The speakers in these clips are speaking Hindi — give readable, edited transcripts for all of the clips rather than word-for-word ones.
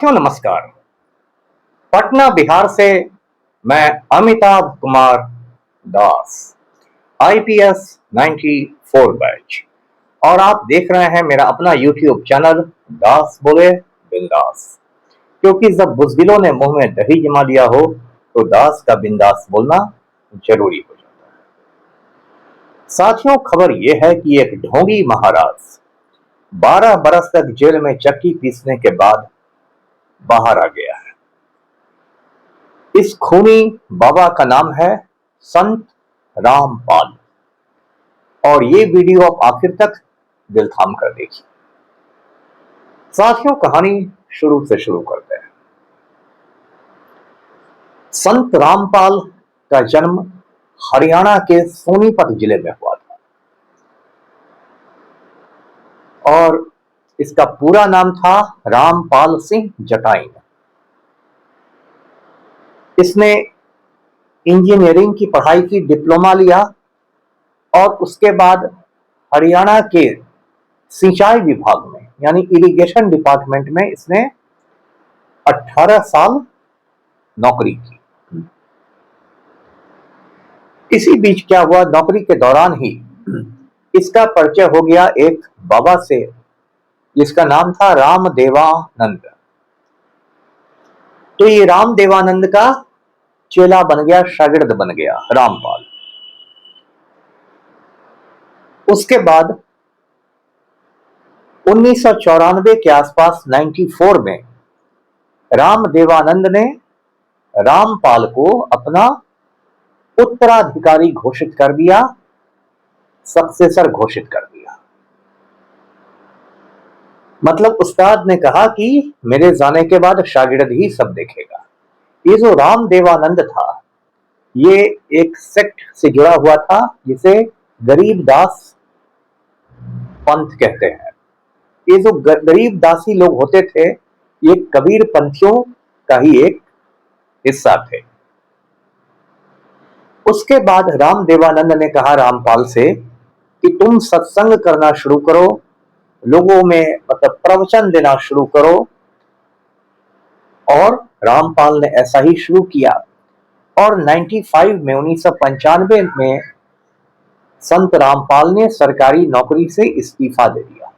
क्यों नमस्कार। पटना बिहार से मैं अमिताभ कुमार दास, आईपीएस 94 बैच, और आप देख रहे हैं मेरा अपना यूट्यूब चैनल दास बोले बिंदास। क्योंकि जब बुजदिलों ने मुंह में दही जमा लिया हो तो दास का बिंदास बोलना जरूरी हो जाता है। साथियों, खबर यह है कि एक ढोंगी महाराज 12 बरस तक जेल में चक्की पीसने के बाद बाहर आ गया है। इस खूनी बाबा का नाम है संत रामपाल, और ये वीडियो आप आखिर तक दिल थाम कर देखिए। साथियों, कहानी शुरू से शुरू करते हैं। संत रामपाल का जन्म हरियाणा के सोनीपत जिले में हुआ था, और इसका पूरा नाम था रामपाल सिंह जटाइन। इसने इंजीनियरिंग की पढ़ाई की, डिप्लोमा लिया, और उसके बाद हरियाणा के सिंचाई विभाग में यानी इरिगेशन डिपार्टमेंट में इसने 18 साल नौकरी की। इसी बीच क्या हुआ, नौकरी के दौरान ही इसका परिचय हो गया एक बाबा से जिसका नाम था रामदेवानंद। तो ये रामदेवानंद का चेला बन गया, शागिर्द बन गया रामपाल। उसके बाद 1994 के आसपास 94 में रामदेवानंद ने रामपाल को अपना उत्तराधिकारी घोषित कर दिया, सक्सेसर घोषित कर दिया। मतलब उस्ताद ने कहा कि मेरे जाने के बाद शागिर्द ही सब देखेगा। ये जो रामदेवानंद था, ये एक सेक्ट से जुड़ा हुआ था जिसे गरीबदास पंथ कहते हैं। ये जो गरीबदासी लोग होते थे, ये कबीर पंथियों का ही एक हिस्सा थे। उसके बाद रामदेवानंद ने कहा रामपाल से कि तुम सत्संग करना शुरू करो, लोगों में मतलब प्रवचन देना शुरू करो। और रामपाल ने ऐसा ही शुरू किया, और 1995 में संत रामपाल ने सरकारी नौकरी से इस्तीफा दे दिया,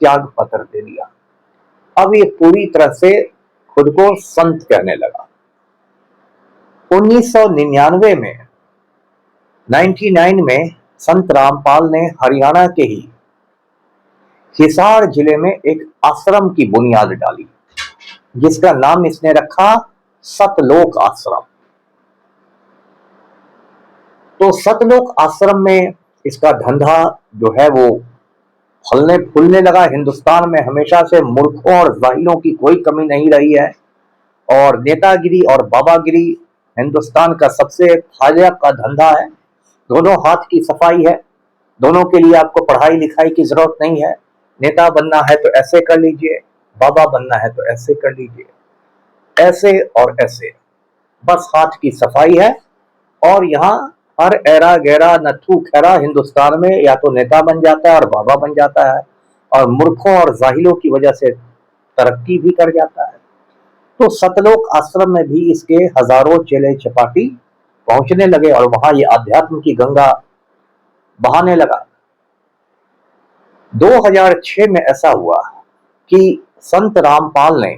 त्याग पत्र दे दिया। अब ये पूरी तरह से खुद को संत कहने लगा। 1999 में 99 में संत रामपाल ने हरियाणा के ही हिसार जिले में एक आश्रम की बुनियाद डाली, जिसका नाम इसने रखा सतलोक आश्रम। तो सतलोक आश्रम में इसका धंधा जो है वो फलने फूलने लगा। हिंदुस्तान में हमेशा से मूर्खों और जाहिलों की कोई कमी नहीं रही है, और नेतागिरी और बाबागिरी हिंदुस्तान का सबसे फायदा का धंधा है। दोनों हाथ की सफाई है, दोनों के लिए आपको पढ़ाई लिखाई की जरूरत नहीं है। नेता बनना है तो ऐसे कर लीजिए, बाबा बनना है तो ऐसे कर लीजिए, ऐसे और ऐसे, बस हाथ की सफाई है। और यहाँ हर एरा गैरा नथु खैरा हिंदुस्तान में या तो नेता बन जाता है और बाबा बन जाता है, और मूर्खों और जाहिलों की वजह से तरक्की भी कर जाता है। तो सतलोक आश्रम में भी इसके हजारों चेले चपाटी पहुंचने लगे, और वहां ये आध्यात्म की गंगा बहाने लगा। 2006 में ऐसा हुआ कि संत रामपाल ने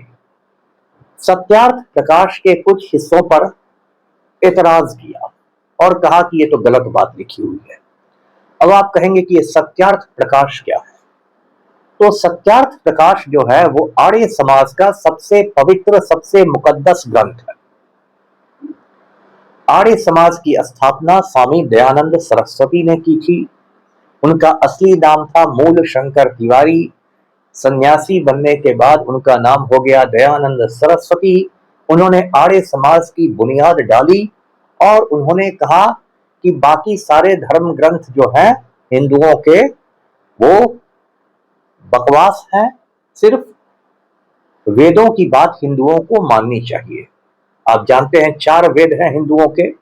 सत्यार्थ प्रकाश के कुछ हिस्सों पर एतराज किया और कहा कि ये तो गलत बात लिखी हुई है। अब आप कहेंगे कि ये सत्यार्थ प्रकाश क्या है? तो सत्यार्थ प्रकाश जो है वो आर्य समाज का सबसे पवित्र, सबसे मुकद्दस ग्रंथ है। आर्य समाज की स्थापना स्वामी दयानंद सरस्वती ने की थी। उनका असली नाम था मूल शंकर तिवारी। सन्यासी बनने के बाद उनका नाम हो गया दयानंद सरस्वती। उन्होंने आर्य समाज की बुनियाद डाली, और उन्होंने कहा कि बाकी सारे धर्म ग्रंथ जो हैं हिंदुओं के, वो बकवास हैं। सिर्फ वेदों की बात हिंदुओं को माननी चाहिए। आप जानते हैं 4 वेद हैं हिंदुओं के,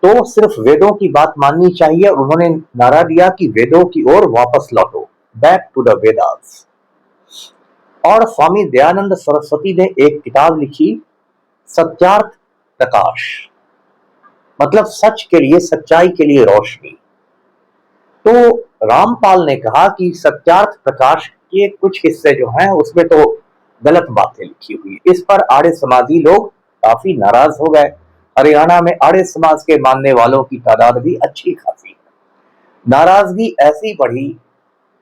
तो सिर्फ वेदों की बात माननी चाहिए। और उन्होंने नारा दिया कि वेदों की ओर वापस लौटो, बैक टू द वेदास। और स्वामी दयानंद सरस्वती ने एक किताब लिखी, सत्यार्थ प्रकाश, मतलब सच के लिए, सच्चाई के लिए रोशनी। तो रामपाल ने कहा कि सत्यार्थ प्रकाश के कुछ हिस्से जो हैं उसमें तो गलत बातें लिखी हुई। इस पर आर्य समाजी लोग काफी नाराज हो गए। हरियाणा में आर्य समाज के मानने वालों की तादाद भी अच्छी खासी है। नाराजगी ऐसी बढ़ी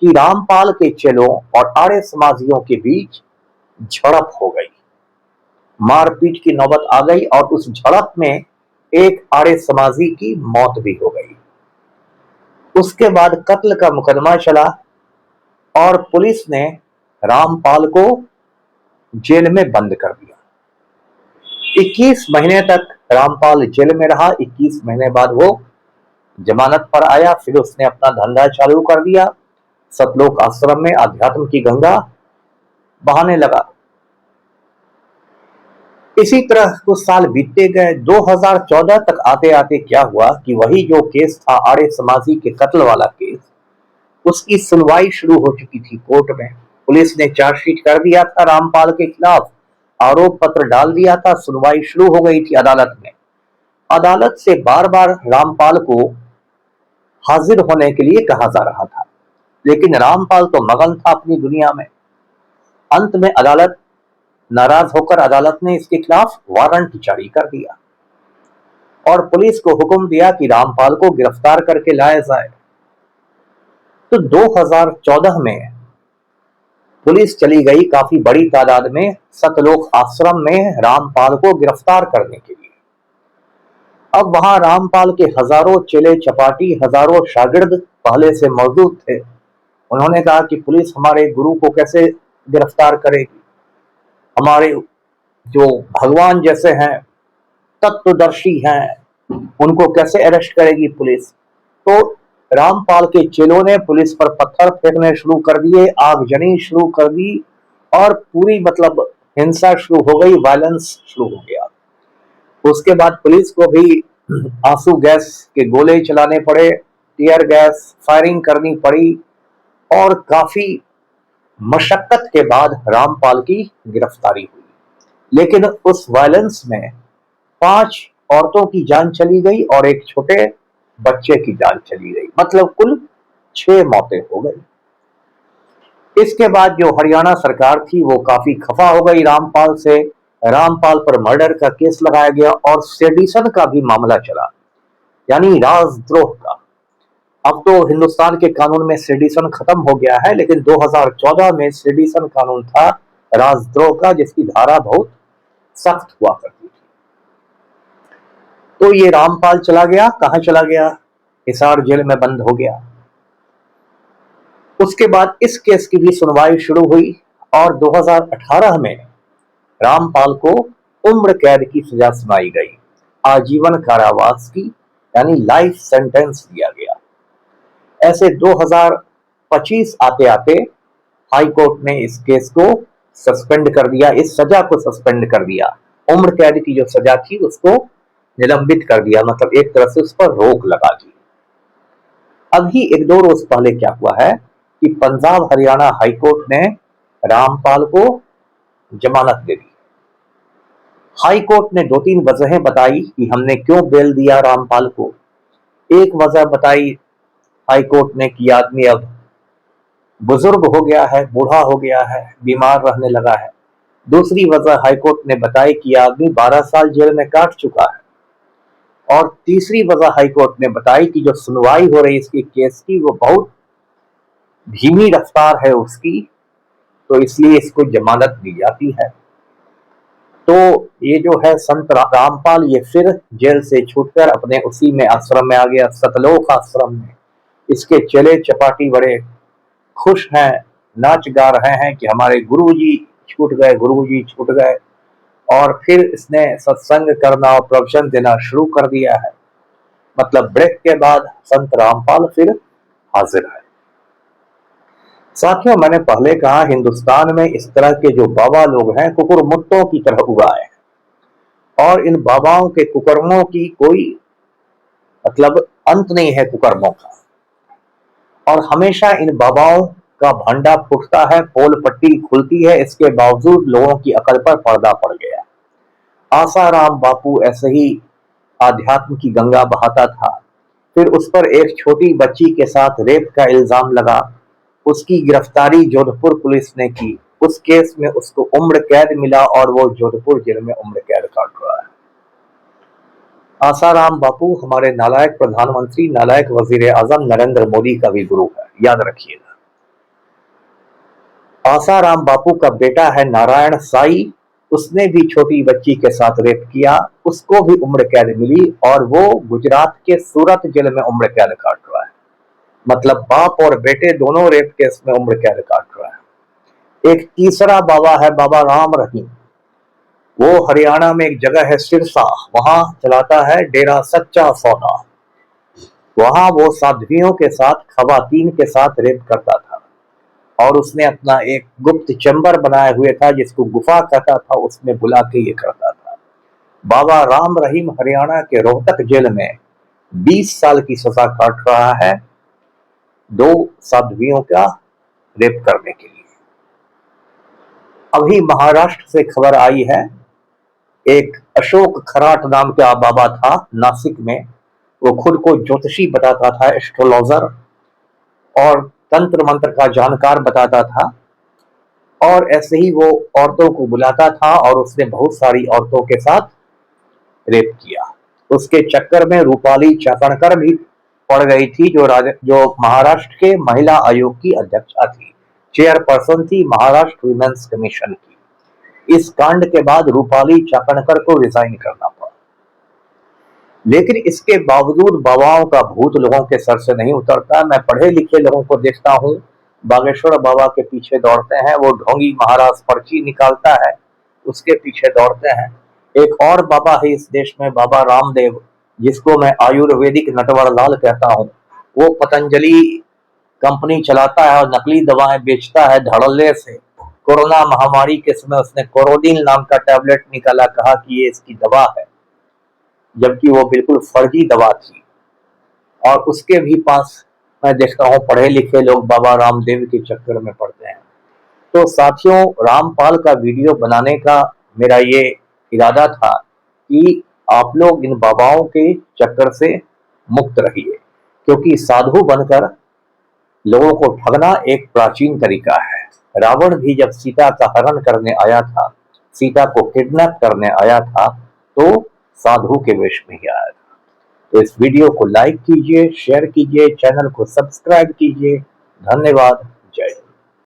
कि रामपाल के चेलों और आर्य समाजियों के बीच झड़प हो गई, मारपीट की नौबत आ गई और उस झड़प में एक आर्य समाजी की मौत भी हो गई। उसके बाद कत्ल का मुकदमा चला और पुलिस ने रामपाल को जेल में बंद कर दिया। 21 महीने तक रामपाल जेल में रहा। 21 महीने बाद वो जमानत पर आया। फिर उसने अपना धंधा चालू कर दिया। सतलोक आश्रम में अध्यात्म की गंगा बहाने लगा। इसी तरह कुछ साल बीतते गए। 2014 तक आते आते क्या हुआ कि वही जो केस था आर्य समाजी के कत्ल वाला केस, उसकी सुनवाई शुरू हो चुकी थी कोर्ट में। पुलिस ने चार्जशीट कर दिया था रामपाल के खिलाफ, आरोप पत्र डाल दिया था, सुनवाई शुरू हो गई थी अदालत में। अदालत से बार बार रामपाल को हाजिर होने के लिए कहा जा रहा था, लेकिन रामपाल तो मगन था अपनी दुनिया में। अंत में अदालत नाराज होकर अदालत ने इसके खिलाफ वारंट जारी कर दिया और पुलिस को हुक्म दिया कि रामपाल को गिरफ्तार करके लाया जाए। तो 2014 में पुलिस चली गई काफी बड़ी तादाद में सतलोक आश्रम में रामपाल को गिरफ्तार करने के लिए। अब वहां रामपाल के हजारों चेले चपाटी, हजारों शागिर्द पहले से मौजूद थे। उन्होंने कहा कि पुलिस हमारे गुरु को कैसे गिरफ्तार करेगी, हमारे जो भगवान जैसे हैं, तत्वदर्शी हैं, उनको कैसे अरेस्ट करेगी पुलिस। तो रामपाल के चेलों ने पुलिस पर पत्थर फेंकने शुरू कर दिए, आगजनी शुरू कर दी और पूरी मतलब हिंसा शुरू हो गई, वायलेंस शुरू हो गया। उसके बाद पुलिस को भी आंसू गैस के गोले चलाने पड़े, टीयर गैस फायरिंग करनी पड़ी और काफी मशक्कत के बाद रामपाल की गिरफ्तारी हुई। लेकिन उस वायलेंस में 5 औरतों की जान चली गई और एक छोटे बच्चे की जान चली गई, मतलब कुल 6 मौतें हो गई। इसके बाद जो हरियाणा सरकार थी वो काफी खफा हो गई रामपाल से। रामपाल पर मर्डर का केस लगाया गया और सेडिशन का भी मामला चला, यानी राजद्रोह का। अब तो हिंदुस्तान के कानून में सेडिशन खत्म हो गया है, लेकिन 2014 में सेडिशन कानून था राजद्रोह का, जिसकी धारा बहुत सख्त हुआ करती थी। तो ये रामपाल चला गया, कहां चला गया? हिसार जेल में बंद हो गया। उसके बाद इस केस की भी सुनवाई शुरू हुई और 2018 में रामपाल को उम्र कैद की सजा सुनाई गई, आजीवन कारावास की, यानी लाइफ सेंटेंस दिया गया। ऐसे 2025 आते आते हाई कोर्ट ने इस केस को सस्पेंड कर दिया, इस सजा को सस्पेंड कर दिया। उम्र कैद की जो सजा थी उसको निलंबित कर दिया, मतलब एक तरह से उस पर रोक लगा दी। अभी 1-2 रोज पहले क्या हुआ है कि पंजाब हरियाणा हाई कोर्ट ने रामपाल को जमानत दे दी। हाई कोर्ट ने 2-3 वजहें बताई कि हमने क्यों बेल दिया रामपाल को। एक वजह बताई हाई कोर्ट ने कि आदमी अब बुजुर्ग हो गया है, बूढ़ा हो गया है, बीमार रहने लगा है। दूसरी वजह हाई कोर्ट ने बताई कि आदमी 12 साल जेल में काट चुका है। और तीसरी वजह हाई कोर्ट ने बताई कि जो सुनवाई हो रही इसकी केस की वो बहुत धीमी रफ्तार है उसकी, तो इसलिए इसको जमानत दी जाती है। तो ये जो है संत रामपाल, ये फिर जेल से छूटकर अपने उसी में आश्रम में आ गया, सतलोक आश्रम में। इसके चेले चपाटी बड़े खुश हैं, नाच गा रहे हैं कि हमारे गुरुजी छूट गए, गुरुजी छूट गए। और फिर इसने सत्संग करना और प्रवचन देना शुरू कर दिया है। मतलब ब्रेक के बाद संत रामपाल फिर हाजिर है। साथियों, मैंने पहले कहा हिंदुस्तान में इस तरह के जो बाबा लोग हैं कुकुर मुत्तों की तरह उगाए हैं और इन बाबाओं के कुकर्मों की कोई मतलब अंत नहीं है कुकर्मों का। और हमेशा इन बाबाओं का भंडा फूटता है, पोल पट्टी खुलती है, इसके बावजूद लोगों की अकल पर पर्दा पड़ गया। आसाराम बापू ऐसे ही आध्यात्म की गंगा बहाता था। फिर उस पर एक छोटी बच्ची के साथ रेप का इल्जाम लगा। उसकी गिरफ्तारी जोधपुर पुलिस ने की। उस केस में उसको उम्र कैद मिला और वो जोधपुर जेल में उम्र कैद काट रहा है। आसाराम बापू हमारे नालायक प्रधानमंत्री, नालायक वजीर आजम नरेंद्र मोदी का भी गुरु है, याद रखिएगा। आसाराम बापू का बेटा है नारायण साई, उसने भी छोटी बच्ची के साथ रेप किया, उसको भी उम्र कैद मिली और वो गुजरात के सूरत जेल में उम्र कैद काट रहा है। मतलब बाप और बेटे दोनों रेप केस में उम्र कैद काट रहा है। एक तीसरा बाबा है बाबा राम रहीम, वो हरियाणा में एक जगह है सिरसा, वहां चलाता है डेरा सच्चा सौदा। वहां वो साध्वियों के साथ, खवातीन के साथ रेप करता था और उसने अपना एक गुप्त चैम्बर बनाए हुए था जिसको गुफा कहता था, उसमें बुला के ये करता था। बाबा राम रहीम हरियाणा के रोहतक जेल में 20 साल की सजा काट रहा है 2 साध्वियों का रेप करने के लिए। अभी महाराष्ट्र से खबर आई है, एक अशोक खराट नाम का बाबा था नासिक में, वो खुद को ज्योतिषी बताता था, एस्ट्रोलॉजर और तंत्र मंत्र का जानकार बताता था और ऐसे ही वो औरतों को बुलाता था और उसने बहुत सारी औरतों के साथ रेप किया। उसके चक्कर में रूपाली चाकणकर भी पड़ गई थी, जो महाराष्ट्र के महिला आयोग की अध्यक्षा थी, चेयरपर्सन थी महाराष्ट्र विमेंस कमीशन की। इस कांड के बाद रूपाली चाकणकर को रिजाइन करना पड़ा। लेकिन इसके बावजूद बाबाओं का भूत लोगों के सर से नहीं उतरता। मैं पढ़े लिखे लोगों को देखता हूँ, बागेश्वर बाबा के पीछे दौड़ते हैं, वो ढोंगी महाराज पर्ची निकालता है, उसके पीछे दौड़ते हैं। एक और बाबा है इस देश में, बाबा रामदेव, जिसको मैं आयुर्वेदिक नटवर लाल कहता हूँ। वो पतंजलि कंपनी चलाता है और नकली दवाएं बेचता है धड़ल्ले से। कोरोना महामारी के समय उसने कोरोडिन नाम का टैबलेट निकाला, कहा कि ये इसकी दवा है, जबकि वो बिल्कुल फर्जी दवा थी। और उसके भी पास मैं देखता हूँ पढ़े लिखे लोग बाबा रामदेव के चक्कर में पड़ते हैं। तो साथियों, रामपाल का वीडियो बनाने का मेरा ये इरादा था कि आप लोग इन बाबाओं के चक्कर से मुक्त रहिए, क्योंकि साधु बनकर लोगों को ठगना एक प्राचीन तरीका है। रावण भी जब सीता का हरण करने आया था, सीता को किडनैप करने आया था, तो साधु के वेश में ही आया था। तो इस वीडियो को लाइक कीजिए, शेयर कीजिए, चैनल को सब्सक्राइब कीजिए। धन्यवाद। जय हिंद।